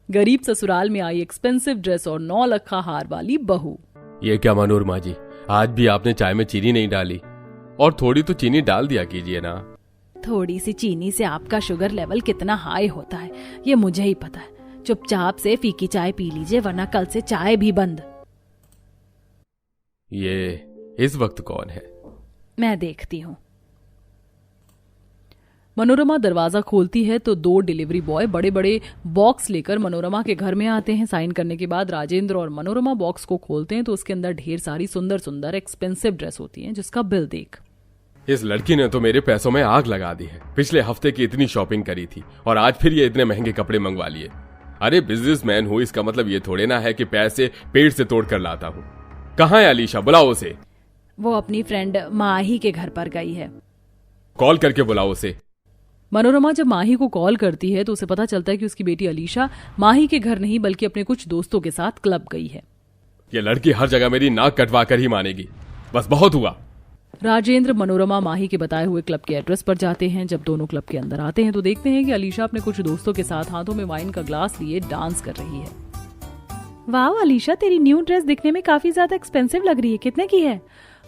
गरीब ससुराल में आई एक्सपेंसिव ड्रेस और 9 लखा हार वाली बहू। ये क्या मनोरमा जी, आज भी आपने चाय में चीनी नहीं डाली, और थोड़ी तो चीनी डाल दिया कीजिए ना। थोड़ी सी चीनी से आपका शुगर लेवल कितना हाई होता है ये मुझे ही पता है। चुपचाप से फीकी चाय पी लीजिए, वरना कल से चाय भी बंद। ये इस वक्त कौन है? मैं देखती हूँ। मनोरमा दरवाजा खोलती है तो 2 डिलीवरी बॉय बड़े बड़े बॉक्स लेकर मनोरमा के घर में आते हैं। साइन करने के बाद राजेंद्र और मनोरमा बॉक्स को खोलते हैं तो उसके अंदर ढेर सारी सुंदर सुंदर एक्सपेंसिव ड्रेस होती हैं, जिसका बिल देख। इस लड़की ने तो मेरे पैसों में आग लगा दी है। पिछले हफ्ते की इतनी शॉपिंग करी थी और आज फिर ये इतने महंगे कपड़े मंगवा लिए। अरे बिजनेसमैन हूँ, इसका मतलब ये थोड़े ना है कि पैसे पेट से तोड़ कर लाता हूँ। कहाँ है अलीशा? बुलाओ उसे। वो अपनी फ्रेंड माही के घर पर गई है। कॉल करके बुलाओ उसे। मनोरमा जब माही को कॉल करती है तो उसे पता चलता है कि उसकी बेटी अलीशा माही के घर नहीं बल्कि अपने कुछ दोस्तों के साथ क्लब गई है। ये लड़की हर जगह मेरी नाक कटवा कर ही मानेगी, बस बहुत हुआ। राजेंद्र मनोरमा माही के बताए हुए क्लब के एड्रेस पर जाते हैं। जब दोनों क्लब के अंदर आते हैं तो देखते हैं कि अलीशा अपने कुछ दोस्तों के साथ हाथों में वाइन का ग्लास लिए डांस कर रही है। वाह अलीशा, तेरी न्यू ड्रेस दिखने में काफी ज्यादा एक्सपेंसिव लग रही है। कितने की है?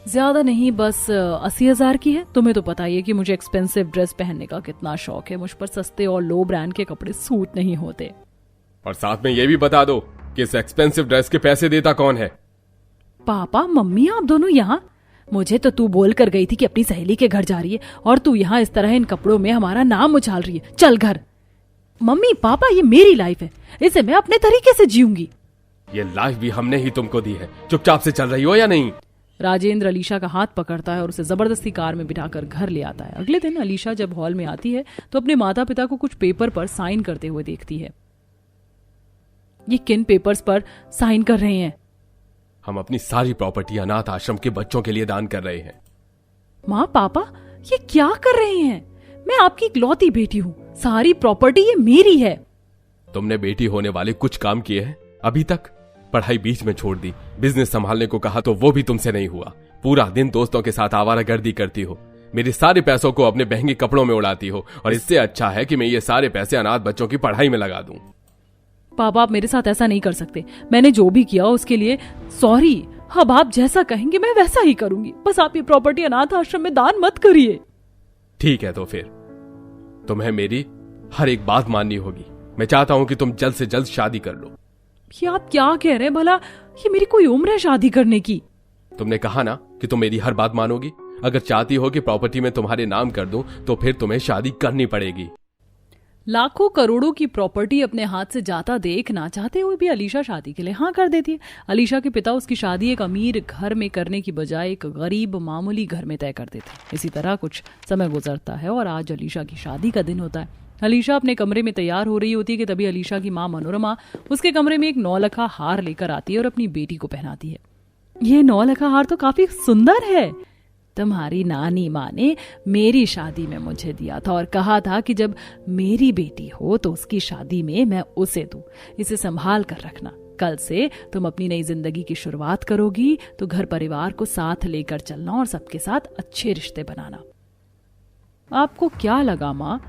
ज्यादा नहीं, बस 80,000 की है। तुम्हें तो पता ही है कि मुझे एक्सपेंसिव ड्रेस पहनने का कितना शौक है। मुझ पर सस्ते और लो ब्रांड के कपड़े सूट नहीं होते। और साथ में ये भी बता दो कि इस एक्सपेंसिव ड्रेस के पैसे देता कौन है? पापा मम्मी, आप दोनों यहाँ? मुझे तो तू बोल कर गई थी कि अपनी सहेली के घर जा रही है और तू यहाँ इस तरह इन कपड़ों में हमारा नाम उछाल रही है। चल घर। मम्मी पापा, ये मेरी लाइफ है, इसे मैं अपने तरीके से जीऊंगी। ये लाइफ भी हमने ही तुमको दी है, चुपचाप से चल रही हो या नहीं? राजेंद्र अलीशा का हाथ पकड़ता है और उसे जबरदस्ती कार में बिठाकर घर ले आता है। अगले दिन अलीशा जब हॉल में आती है तो अपने माता पिता को कुछ पेपर पर साइन करते हुए देखती है। ये किन पेपर्स पर साइन कर रहे हैं? हम अपनी सारी प्रॉपर्टी अनाथ आश्रम के बच्चों के लिए दान कर रहे हैं। माँ पापा, ये क्या कर रहे हैं? मैं आपकी इकलौती बेटी हूँ, सारी प्रॉपर्टी ये मेरी है। तुमने बेटी होने वाले कुछ काम किए हैं अभी तक? पढ़ाई बीच में छोड़ दी, बिजनेस संभालने को कहा तो वो भी तुमसे नहीं हुआ। पूरा दिन दोस्तों के साथ आवारागर्दी करती हो, मेरे सारे पैसों को अपने महंगे कपड़ों में उड़ाती हो, और इससे अच्छा है कि मैं ये सारे पैसे अनाथ बच्चों की पढ़ाई में लगा दूं। पापा, आप मेरे साथ ऐसा नहीं कर सकते। मैंने जो भी किया उसके लिए सॉरी। अब आप जैसा कहेंगे मैं वैसा ही करूंगी। बस आप ये प्रॉपर्टी अनाथ आश्रम में दान मत करिए। ठीक है, तो फिर तुम्हें मेरी हर एक बात माननी होगी। मैं चाहता हूं कि तुम जल्द से जल्द शादी कर लो। ये आप क्या कह रहे हैं भला? ये मेरी कोई उम्र है शादी करने की? तुमने कहा ना कि तुम मेरी हर बात मानोगी। अगर चाहती हो कि प्रॉपर्टी में तुम्हारे नाम कर दूं तो फिर तुम्हें शादी करनी पड़ेगी। लाखों करोड़ों की प्रॉपर्टी अपने हाथ से जाता देख ना चाहते हुए भी अलीशा शादी के लिए हाँ कर देती है। अलीशा के पिता उसकी शादी एक अमीर घर में करने की बजाय एक गरीब मामूली घर में तय कर देते। इसी तरह कुछ समय गुजरता है और आज अलीशा की शादी का दिन होता है। अलीशा अपने कमरे में तैयार हो रही होती है कि तभी अलीशा की माँ मनोरमा उसके कमरे में एक 9 लखा हार लेकर आती है और अपनी बेटी को पहनाती है। ये 9 लखा हार तो काफी सुंदर है। तुम्हारी नानी माँ ने मेरी शादी में मुझे दिया था और कहा था कि जब मेरी बेटी हो तो उसकी शादी में मैं उसे दूं। इसे संभाल कर रखना। कल से तुम अपनी नई जिंदगी की शुरुआत करोगी तो घर परिवार को साथ लेकर चलना और सबके साथ अच्छे रिश्ते बनाना। आपको क्या लगा माँ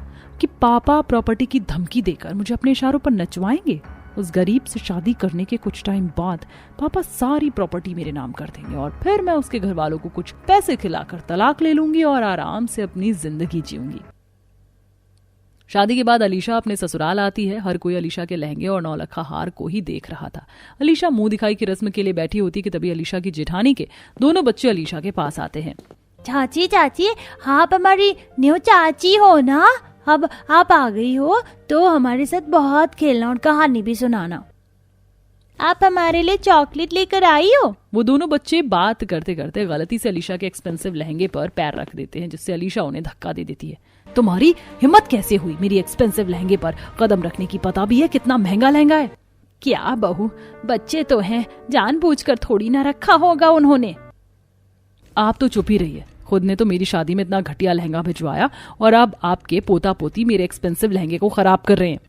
कि पापा प्रॉपर्टी की धमकी देकर मुझे अपने इशारों पर नचवाएंगे? उस गरीब से शादी करने के कुछ टाइम बाद पापा सारी प्रॉपर्टी मेरे नाम कर देंगे और फिर मैं उसके घर वालों को कुछ पैसे खिलाकर तलाक ले लूंगी और आराम से अपनी जिंदगी जीऊंगी। शादी के बाद अलीशा अपने ससुराल आती है। हर कोई अलीशा के लहंगे और 9 लखा हार को ही देख रहा था। अलीशा मुंह दिखाई की रस्म के लिए बैठी होती कि तभी अलीशा की जेठानी के दोनों बच्चे अलीशा के पास आते हैं। चाची चाची, आप हमारी न्यू चाची हो ना? अब आप आ गई हो तो हमारे साथ बहुत खेलना और कहानी भी सुनाना। आप हमारे लिए चॉकलेट लेकर आई हो? वो दोनों बच्चे बात करते करते गलती से अलीशा के एक्सपेंसिव लहंगे पर पैर रख देते हैं, जिससे अलीशा उन्हें धक्का दे देती है। तुम्हारी हिम्मत कैसे हुई मेरी एक्सपेंसिव लहंगे पर कदम रखने की? पता भी है कितना महंगा लहंगा है। क्या बहू, बच्चे तो हैं, जानबूझकर थोड़ी ना रखा होगा उन्होंने। आप तो चुप ही रहिए। खुद ने तो मेरी शादी में इतना घटिया लहंगा भिजवाया और अब आपके पोता पोती मेरे एक्सपेंसिव लहंगे को खराब कर रहे हैं।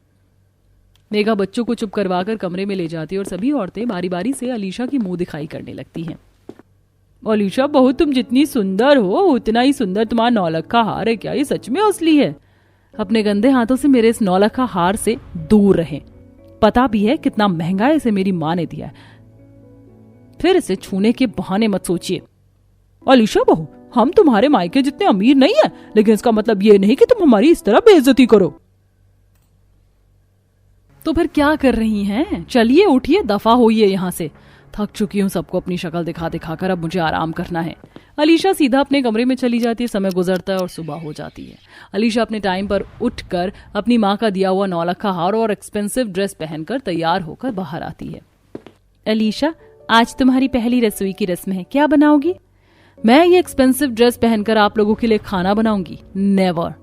मेघा बच्चों को चुप करवाकर कमरे में ले जाती है और सभी औरतें बारी बारी से अलीशा की मुंह दिखाई करने लगती हैं। अलीशा बहू, तुम जितनी सुंदर हो उतना ही सुंदर तुम्हारा 9 लखा हार है। क्या ये सच में असली है? अपने गंदे हाथों से मेरे इस 9 लखा हार से दूर रहें। पता भी है कितना महंगा है, इसे मेरी माँ ने दिया है। फिर इसे छूने के बहाने मत सोचिए। अलीशा बहू, हम तुम्हारे मायके जितने अमीर नहीं है, लेकिन इसका मतलब ये नहीं कि तुम हमारी इस तरह बेइज्जती करो। तो फिर क्या कर रही हैं? चलिए उठिए, दफा होइए यहाँ से। थक चुकी हूँ सबको अपनी शक्ल दिखा दिखा कर, अब मुझे आराम करना है। अलीशा सीधा अपने कमरे में चली जाती है। समय गुजरता है और सुबह हो जाती है। अलीशा अपने टाइम पर उठकर अपनी माँ का दिया हुआ 9 लाख हार और एक्सपेंसिव ड्रेस पहनकर तैयार होकर बाहर आती है। अलीशा, आज तुम्हारी पहली रसोई की रस्म है, क्या बनाओगी? मैं ये एक्सपेंसिव ड्रेस पहनकर आप लोगों के लिए खाना बनाऊंगी? नेवर।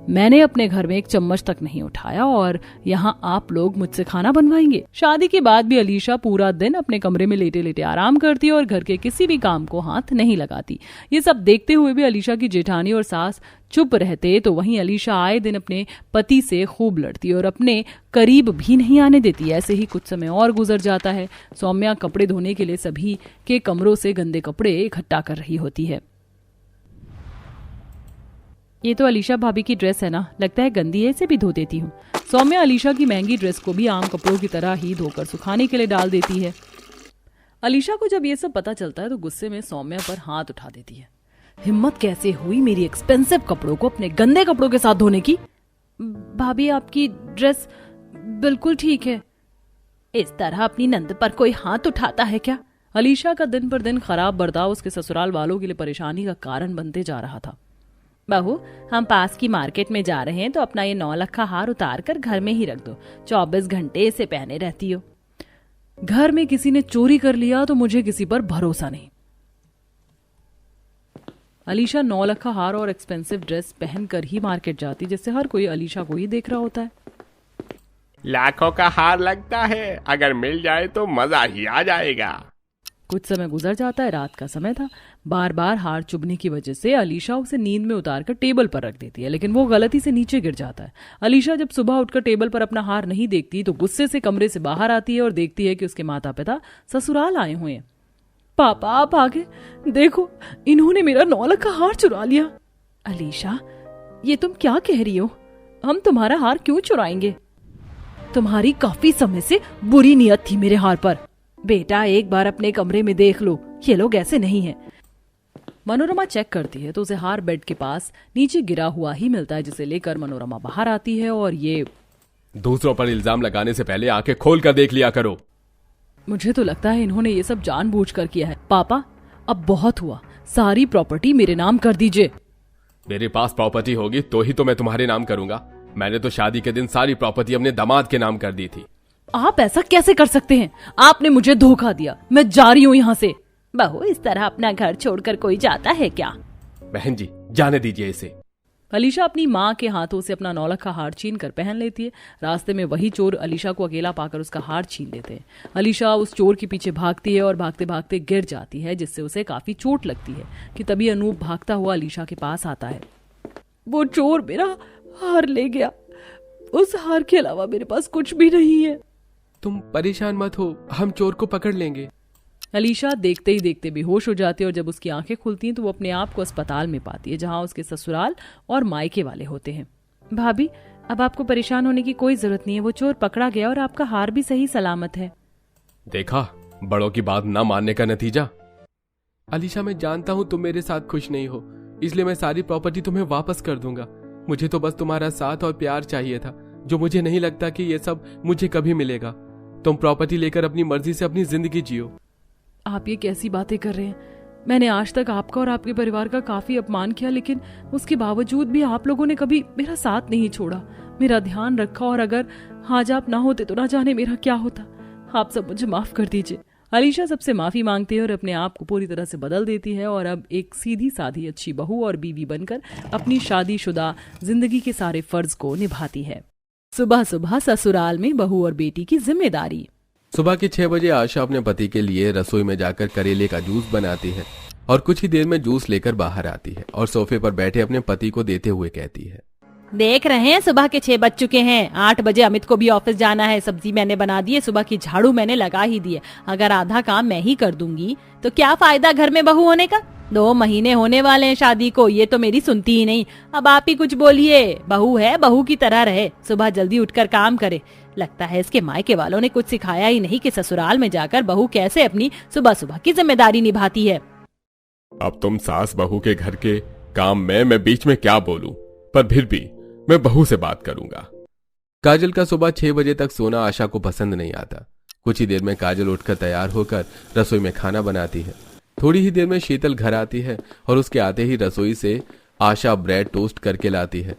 मैंने अपने घर में एक चम्मच तक नहीं उठाया और यहाँ आप लोग मुझसे खाना बनवाएंगे? शादी के बाद भी अलीशा पूरा दिन अपने कमरे में लेटे लेटे आराम करती और घर के किसी भी काम को हाथ नहीं लगाती। ये सब देखते हुए भी अलीशा की जेठानी और सास चुप रहते, तो वहीं अलीशा आए दिन अपने पति से खूब लड़ती और अपने करीब भी नहीं आने देती। ऐसे ही कुछ समय और गुजर जाता है। सौम्या कपड़े धोने के लिए सभी के कमरों से गंदे कपड़े इकट्ठा कर रही होती है। ये तो अलीशा भाभी की ड्रेस है ना, लगता है गंदी है, इसे भी धो देती हूँ। सौम्या अलीशा की महंगी ड्रेस को भी आम कपड़ों की तरह ही धोकर सुखाने के लिए डाल देती है। अलीशा को जब ये सब पता चलता है तो गुस्से में सौम्या पर हाथ उठा देती है। हिम्मत कैसे हुई मेरी एक्सपेंसिव कपड़ों को अपने गंदे कपड़ों के साथ धोने की? भाभी, आपकी ड्रेस बिल्कुल ठीक है। इस तरह अपनी नंद पर कोई हाथ उठाता है क्या? अलीशा का दिन पर दिन खराब बर्ताव उसके ससुराल वालों के लिए परेशानी का कारण बनते जा रहा था। बहू, हम पास की मार्केट में जा रहे हैं तो अपना ये 9 लाख का हार उतार कर घर में ही रख दो। 24 घंटे इसे पहने रहती हो। घर में किसी ने चोरी कर लिया तो मुझे किसी पर भरोसा नहीं। अलीशा 9 लाख का हार और एक्सपेंसिव ड्रेस पहनकर ही मार्केट जाती, जिससे हर कोई अलीशा को ही देख रहा होता है। लाखों का हार लगता है, अगर मिल जाए तो मजा ही आ जाएगा। कुछ समय गुजर जाता है। रात का समय था। बार बार हार चुभने की वजह से अलीशा उसे नींद में उतारकर टेबल पर रख देती है, लेकिन वो गलती से नीचे गिर जाता है। अलीशा जब सुबह उठकर टेबल पर अपना हार नहीं देखती तो गुस्से से कमरे से बाहर आती है और देखती है कि उसके माता पिता ससुराल आए हुए हैं। पापा, आप आगे देखो, इन्होंने मेरा 9 लाख का हार चुरा लिया। अलीशा, ये तुम क्या कह रही हो? हम तुम्हारा हार क्यों चुराएंगे? तुम्हारी काफी समय से बुरी नियत थी मेरे हार पर। बेटा, एक बार अपने कमरे में देख लो, ये लोग ऐसे नहीं हैं। मनोरमा चेक करती है तो उसे हार बेड के पास नीचे गिरा हुआ ही मिलता है, जिसे लेकर मनोरमा बाहर आती है और ये दूसरों पर इल्जाम लगाने से पहले आंखें खोल कर देख लिया करो। मुझे तो लगता है इन्होंने ये सब जानबूझकर किया है। पापा, अब बहुत हुआ, सारी प्रॉपर्टी मेरे नाम कर दीजिए। मेरे पास प्रॉपर्टी होगी तो ही तो मैं तुम्हारे नाम करूंगा। मैंने तो शादी के दिन सारी प्रॉपर्टी अपने दामाद के नाम कर दी थी। आप ऐसा कैसे कर सकते हैं? आपने मुझे धोखा दिया। मैं जा रही हूँ यहाँ से। बहू, इस तरह अपना घर छोड़कर कोई जाता है क्या? बहन जी, जाने दीजिए इसे। अलीशा अपनी माँ के हाथों से अपना 9 लाख का हार छीन कर पहन लेती है। रास्ते में वही चोर अलीशा को अकेला पाकर उसका हार छीन लेते हैं। अलीशा उस चोर के पीछे भागती है और भागते भागते गिर जाती है, जिससे उसे काफी चोट लगती है कि तभी अनूप भागता हुआ अलीशा के पास आता है। वो चोर मेरा हार ले गया। उस हार के अलावा मेरे पास कुछ भी नहीं है। तुम परेशान मत हो, हम चोर को पकड़ लेंगे। अलीशा देखते ही देखते बेहोश हो जाती है और जब उसकी आंखें खुलती हैं तो वो अपने आप को अस्पताल में पाती है, जहां उसके ससुराल और मायके वाले होते हैं। भाभी, अब आपको परेशान होने की कोई जरूरत नहीं है। वो चोर पकड़ा गया और आपका हार भी सही सलामत है। देखा, बड़ों की बात न मानने का नतीजा। अलीशा, मैं जानता हूँ तुम मेरे साथ खुश नहीं हो, इसलिए मैं सारी प्रॉपर्टी तुम्हें वापस कर दूंगा। मुझे तो बस तुम्हारा साथ और प्यार चाहिए था, जो मुझे नहीं लगता कि ये सब मुझे कभी मिलेगा। तुम प्रॉपर्टी लेकर अपनी मर्जी से अपनी जिंदगी जियो। आप ये कैसी बातें कर रहे हैं? मैंने आज तक आपका और आपके परिवार का काफी अपमान किया, लेकिन उसके बावजूद भी आप लोगों ने कभी मेरा साथ नहीं छोड़ा, मेरा ध्यान रखा, और अगर आज आप ना होते तो ना जाने मेरा क्या होता। आप सब मुझे माफ कर दीजिए। अलीशा सबसे माफी मांगती है और अपने आप को पूरी तरह से बदल देती है और अब एक सीधी साधी अच्छी बहू और बीवी बनकर अपनी शादीशुदा जिंदगी के सारे फर्ज को निभाती है। सुबह सुबह ससुराल में बहू और बेटी की जिम्मेदारी। सुबह के 6 बजे आशा अपने पति के लिए रसोई में जाकर करेले का जूस बनाती है और कुछ ही देर में जूस लेकर बाहर आती है और सोफे पर बैठे अपने पति को देते हुए कहती है, देख रहे हैं सुबह के 6 बज चुके हैं। 8 बजे अमित को भी ऑफिस जाना है। सब्जी मैंने बना दी है, सुबह की झाड़ू मैंने लगा ही दी है। अगर आधा काम मैं ही कर दूंगी तो क्या फायदा घर में बहू होने का? 2 महीने होने वाले हैं शादी को, ये तो मेरी सुनती ही नहीं। अब आप ही कुछ बोलिए। बहू है, बहू की तरह रहे, सुबह जल्दी उठकर काम करे। लगता है इसके मायके वालों ने कुछ सिखाया ही नहीं कि ससुराल में जाकर बहू कैसे अपनी सुबह सुबह की जिम्मेदारी निभाती है। अब तुम सास बहू के घर के काम में मैं बीच में क्या बोलूं, पर फिर भी मैं बहू से बात करूंगा। काजल का सुबह 6 बजे तक सोना आशा को पसंद नहीं आता। कुछ ही देर में काजल उठकर तैयार होकर रसोई में खाना बनाती है। थोड़ी ही देर में शीतल घर आती है और उसके आते ही रसोई से आशा ब्रेड टोस्ट करके लाती है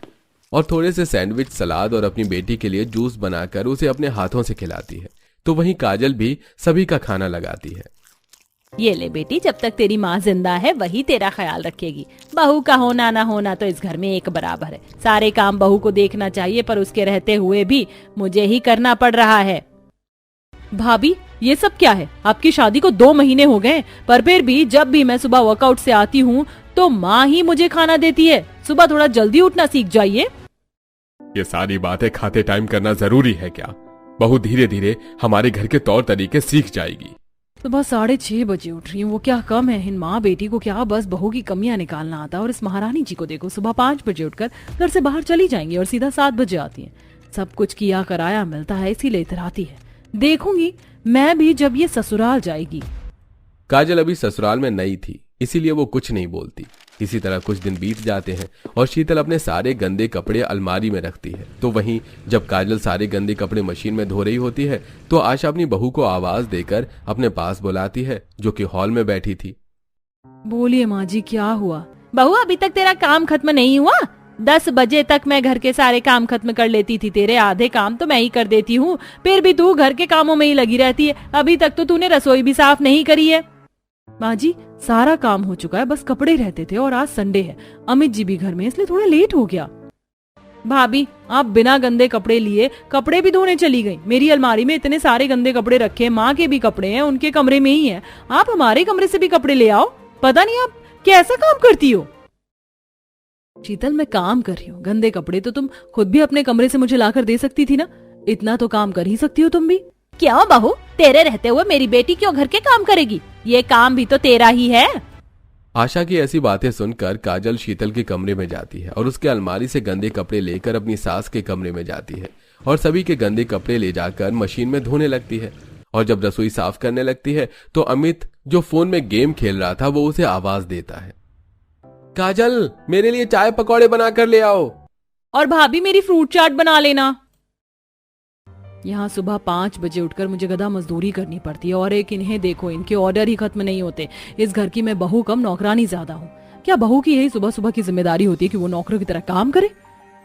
और थोड़े से सैंडविच, सलाद और अपनी बेटी के लिए जूस बनाकर उसे अपने हाथों से खिलाती है। तो वहीं काजल भी सभी का खाना लगाती है। ये ले बेटी, जब तक तेरी माँ जिंदा है वही तेरा ख्याल रखेगी। बहू का होना ना होना तो इस घर में एक बराबर है। सारे काम बहू को देखना चाहिए, पर उसके रहते हुए भी मुझे ही करना पड़ रहा है। भाभी, ये सब क्या है? आपकी शादी को 2 महीने हो गए, पर फिर भी जब भी मैं सुबह वर्कआउट से आती हूँ तो माँ ही मुझे खाना देती है। सुबह थोड़ा जल्दी उठना सीख जाइए। ये सारी बातें खाते टाइम करना जरूरी है क्या? बहू धीरे धीरे हमारे घर के तौर तरीके सीख जाएगी। सुबह 6:30 बजे उठ रही हूँ, वो क्या कम है? इन माँ बेटी को क्या बस बहू की कमियां निकालना आता है? और इस महारानी जी को देखो, सुबह 5 बजे उठकर घर से बाहर चली जाएंगी और सीधा 7 बजे आती है। सब कुछ किया कराया मिलता है, इसीलिए इतराती है। देखूंगी मैं भी जब ये ससुराल जाएगी। काजल अभी ससुराल में नई थी, इसीलिए वो कुछ नहीं बोलती। इसी तरह कुछ दिन बीत जाते हैं और शीतल अपने सारे गंदे कपड़े अलमारी में रखती है। तो वहीं जब काजल सारे गंदे कपड़े मशीन में धो रही होती है तो आशा अपनी बहू को आवाज देकर अपने पास बुलाती है, जो कि हॉल में बैठी थी। बोलिए माँ जी, क्या हुआ? बहू, अभी तक तेरा काम खत्म नहीं हुआ? 10 बजे तक मैं घर के सारे काम खत्म कर लेती थी। तेरे आधे काम तो मैं ही कर देती हूँ, फिर भी तू घर के कामों में ही लगी रहती है। अभी तक तो तूने रसोई भी साफ नहीं करी है। माँ जी, सारा काम हो चुका है, बस कपड़े रहते थे और आज संडे है, अमित जी भी घर में, इसलिए थोड़ा लेट हो गया। भाभी, आप बिना गंदे कपड़े लिए कपड़े भी धोने चली गई। मेरी अलमारी में इतने सारे गंदे कपड़े रखे, माँ के भी कपड़े हैं, उनके कमरे में ही है। आप हमारे कमरे से भी कपड़े ले आओ। पता नहीं आप कैसा काम करती हो। शीतल, मैं काम कर रही हूँ, गंदे कपड़े तो तुम खुद भी अपने कमरे से मुझे लाकर दे सकती थी ना। इतना तो काम कर ही सकती हो तुम भी। क्यों बहू, तेरे रहते हुए मेरी बेटी क्यों घर के काम करेगी? ये काम भी तो तेरा ही है। आशा की ऐसी बातें सुनकर काजल शीतल के कमरे में जाती है और उसके अलमारी से गंदे कपड़े लेकर अपनी सास के कमरे में जाती है और सभी के गंदे कपड़े ले जाकर मशीन में धोने लगती है। और जब रसोई साफ करने लगती है तो अमित, जो फोन में गेम खेल रहा था, वो उसे आवाज देता है, काजल, मेरे लिए चाय पकौड़े बनाकर ले आओ। और भाभी, मेरी फ्रूट चाट बना लेना। यहाँ सुबह 5 बजे उठकर मुझे गधा मजदूरी करनी पड़ती है और एक इन्हें देखो, इनके ऑर्डर ही खत्म नहीं होते। इस घर की मैं बहू कम नौकरानी ज्यादा हूँ। क्या बहू की यही सुबह सुबह की जिम्मेदारी होती है कि वो नौकरों की तरह काम करे?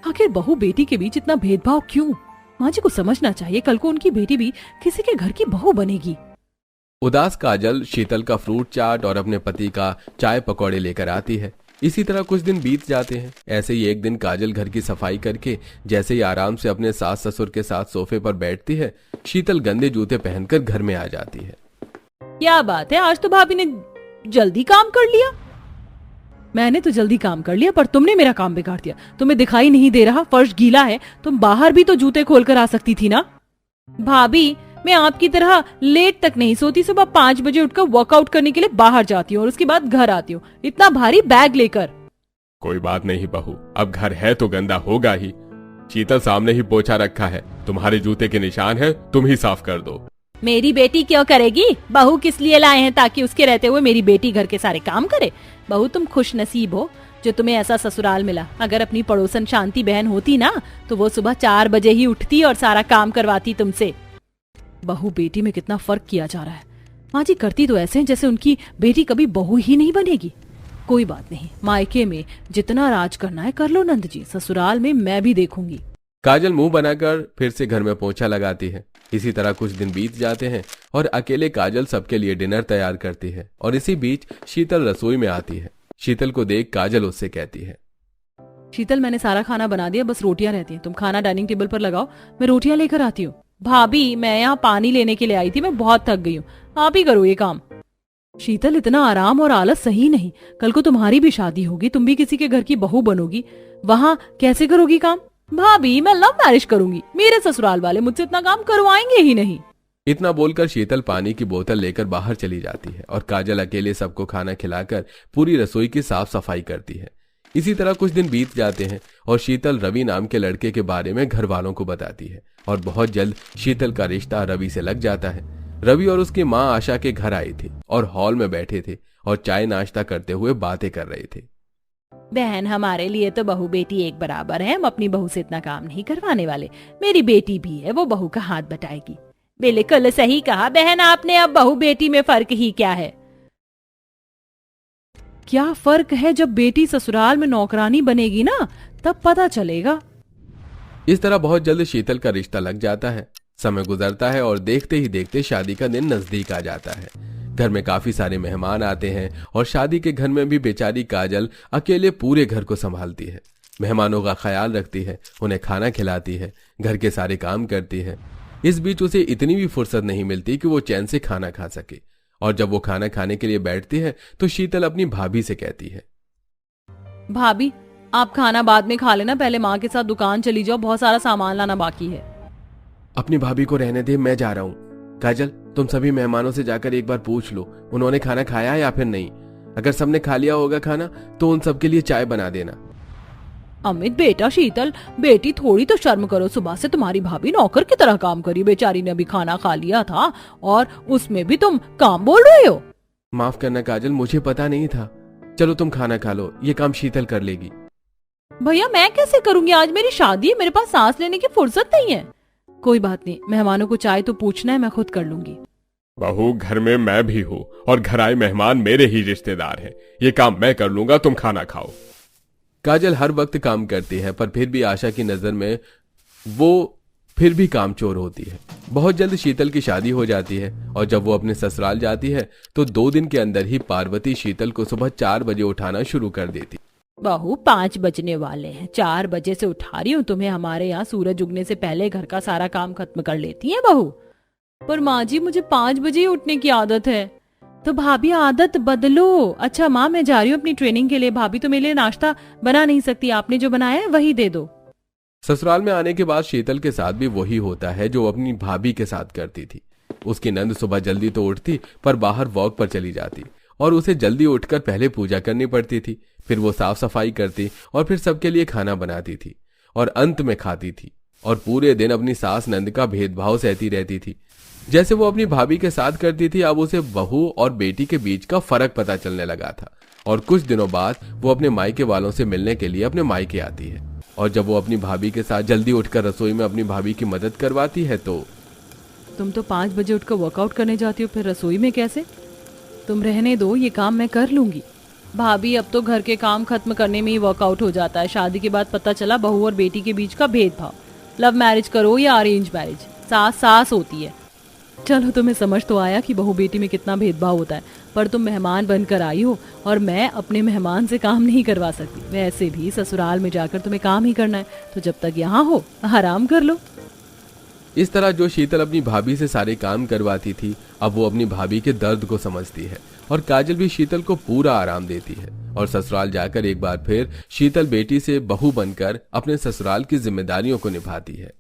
आखिर बहू बेटी के बीच इतना भेदभाव क्यों? माँ जी को समझना चाहिए, कल को उनकी बेटी भी किसी के घर की बहू बनेगी। उदास काजल शीतल का फ्रूट चाट और अपने पति का चाय पकौड़े लेकर आती है। इसी तरह कुछ दिन बीत जाते हैं। ऐसे ही एक दिन काजल घर की सफाई करके जैसे ही आराम से अपने सास ससुर के साथ सोफे पर बैठती है, शीतल गंदे जूते पहनकर घर में आ जाती है। क्या बात है, आज तो भाभी ने जल्दी काम कर लिया। मैंने तो जल्दी काम कर लिया, पर तुमने मेरा काम बिगाड़ दिया। तुम्हें दिखाई नहीं दे रहा फर्श गीला है? तुम बाहर भी तो जूते खोलकर आ सकती थी ना। भाभी, मैं आपकी तरह लेट तक नहीं सोती। सुबह 5 बजे उठकर वर्कआउट करने के लिए बाहर जाती हूँ और उसके बाद घर आती हूँ, इतना भारी बैग लेकर। कोई बात नहीं बहू, अब घर है तो गंदा होगा ही। शीतल सामने ही पोछा रखा है, तुम्हारे जूते के निशान है, तुम ही साफ कर दो। मेरी बेटी क्यों करेगी? बहू किस लिए लाए हैं? ताकि उसके रहते हुए मेरी बेटी घर के सारे काम करे। बहू, तुम खुश नसीब हो जो तुम्हें ऐसा ससुराल मिला। अगर अपनी पड़ोसन शांति बहन होती ना तो वो सुबह 4 बजे ही उठती और सारा काम करवाती तुमसे। बहू बेटी में कितना फर्क किया जा रहा है। माँ जी करती तो ऐसे हैं जैसे उनकी बेटी कभी बहू ही नहीं बनेगी। कोई बात नहीं, मायके में जितना राज करना है कर लो नंद जी, ससुराल में मैं भी देखूंगी। काजल मुंह बनाकर फिर से घर में पोंछा लगाती है। इसी तरह कुछ दिन बीत जाते हैं और अकेले काजल सबके लिए डिनर तैयार करती है और इसी बीच शीतल रसोई में आती है। शीतल को देख काजल उससे कहती है, शीतल, मैंने सारा खाना बना दिया, बस रोटियां रहती हैं। तुम खाना डाइनिंग टेबल पर लगाओ, मैं रोटियां लेकर आती हूँ। भाभी, मैं यहाँ पानी लेने के लिए आई थी, मैं बहुत थक गई हूँ, आप ही करो ये काम। शीतल, इतना आराम और आलस सही नहीं। कल को तुम्हारी भी शादी होगी, तुम भी किसी के घर की बहू बनोगी, वहाँ कैसे करोगी काम? भाभी, मैं लव मैरिज करूंगी, मेरे ससुराल वाले मुझसे इतना काम करवाएंगे ही नहीं। इतना बोलकर शीतल पानी की बोतल लेकर बाहर चली जाती है और काजल अकेले सबको खाना खिलाकर पूरी रसोई की साफ सफाई करती है। इसी तरह कुछ दिन बीत जाते हैं और शीतल रवि नाम के लड़के के बारे में घर वालों को बताती है और बहुत जल्द शीतल का रिश्ता रवि से लग जाता है। रवि और उसकी माँ आशा के घर आई थी और हॉल में बैठे थे और चाय नाश्ता करते हुए बातें कर रहे थे। बहन, हमारे लिए तो बहू बेटी एक बराबर है। हम अपनी बहू से इतना काम नहीं करवाने वाले। मेरी बेटी भी है, वो बहू का हाथ बटाएगी। बिल्कुल सही कहा बहन आपने। अब बहू बेटी में फर्क ही क्या है? क्या फर्क है? जब बेटी ससुराल में नौकरानी बनेगी ना, तब पता चलेगा। इस तरह बहुत जल्द शीतल का रिश्ता लग जाता है। समय गुजरता है और देखते ही देखते शादी का दिन नजदीक आ जाता है। घर में काफी सारे मेहमान आते हैं और शादी के घर में भी बेचारी काजल अकेले पूरे घर को संभालती है। मेहमानों का ख्याल रखती है, उन्हें खाना खिलाती है, घर के सारे काम करती है। इस बीच उसे इतनी भी फुर्सत नहीं मिलती कि वो चैन से खाना खा सके। और जब वो खाना खाने के लिए बैठती है तो शीतल अपनी भाभी से कहती है, भाभी, आप खाना बाद में खा लेना, पहले माँ के साथ दुकान चली जाओ, बहुत सारा सामान लाना बाकी है। अपनी भाभी को रहने दे, मैं जा रहा हूँ। काजल, तुम सभी मेहमानों से जाकर एक बार पूछ लो उन्होंने खाना खाया या फिर नहीं। अगर सबने खा लिया होगा खाना तो उन सबके लिए चाय बना देना। अमित बेटा, शीतल बेटी, थोड़ी तो शर्म करो। सुबह से तुम्हारी भाभी नौकर की तरह काम करी। बेचारी ने अभी खाना खा लिया था और उसमें भी तुम काम बोल रहे हो। माफ करना काजल, मुझे पता नहीं था। चलो तुम खाना खा लो, ये काम शीतल कर लेगी। भैया, मैं कैसे करूंगी? आज मेरी शादी है, मेरे पास सांस लेने की फुर्सत नहीं है। कोई बात नहीं, मेहमानों को चाय तो पूछना है, मैं खुद कर लूंगी। बहू, घर में मैं भी हूँ और घर आए मेहमान मेरे ही रिश्तेदार हैं। ये काम मैं कर लूंगा, तुम खाना खाओ। काजल हर वक्त काम करती है पर फिर भी आशा की नजर में वो फिर भी कामचोर होती है। बहुत जल्द शीतल की शादी हो जाती है और जब वो अपने ससुराल जाती है तो 2 दिन के अंदर ही पार्वती शीतल को सुबह 4 बजे उठाना शुरू कर देती। बहू, 5 बजने वाले हैं, 4 बजे से उठा रही हूँ तुम्हें। हमारे यहाँ सूरज उगने से पहले घर का सारा काम खत्म कर लेती है बहू। पर माँ जी, मुझे 5 बजे ही उठने की आदत है। तो भाभी, आदत बदलो। अच्छा माँ, मैं जा रही हूँ अपनी ट्रेनिंग के लिए। भाभी तो मेरे लिए नाश्ता बना नहीं सकती, आपने जो बनाया है वही दे दो। ससुराल में आने के बाद शीतल के साथ भी वही होता है जो अपनी भाभी के साथ करती थी। उसकी नंद सुबह जल्दी तो उठती पर बाहर वॉक पर चली जाती और उसे जल्दी उठकर पहले पूजा करनी पड़ती थी, फिर वो साफ सफाई करती और फिर सबके लिए खाना बनाती थी और अंत में खाती थी और पूरे दिन अपनी सास नंद का भेदभाव सहती रहती थी। जैसे वो अपनी भाभी के साथ करती थी, अब उसे बहू और बेटी के बीच का फर्क पता चलने लगा था और कुछ दिनों बाद वो अपने मायके वालों से मिलने के लिए अपने मायके आती है। और जब वो अपनी भाभी के साथ जल्दी उठकर रसोई में अपनी भाभी की मदद करवाती है तो तुम तो 5 बजे उठकर वर्कआउट करने जाती हो, फिर रसोई में कैसे? तुम रहने दो, ये काम मैं कर लूंगी। भाभी, अब तो घर के काम खत्म करने में ही वर्कआउट हो जाता है। शादी के बाद पता चला बहू और बेटी के बीच का भेदभाव। लव मैरिज करो या अरेंज मैरिज, सास सास होती है। चलो, तुम्हें समझ तो आया कि बहू बेटी में कितना भेदभाव होता है, पर तुम मेहमान बनकर आई हो और मैं अपने मेहमान से काम नहीं करवा सकती। वैसे भी ससुराल में जाकर तुम्हें काम ही करना है, तो जब तक यहाँ हो आराम कर लो। इस तरह जो शीतल अपनी भाभी से सारे काम करवाती थी, अब वो अपनी भाभी के दर्द को समझती है और काजल भी शीतल को पूरा आराम देती है। और ससुराल जाकर एक बार फिर शीतल बेटी से बहू बनकर अपने ससुराल की जिम्मेदारियों को निभाती है।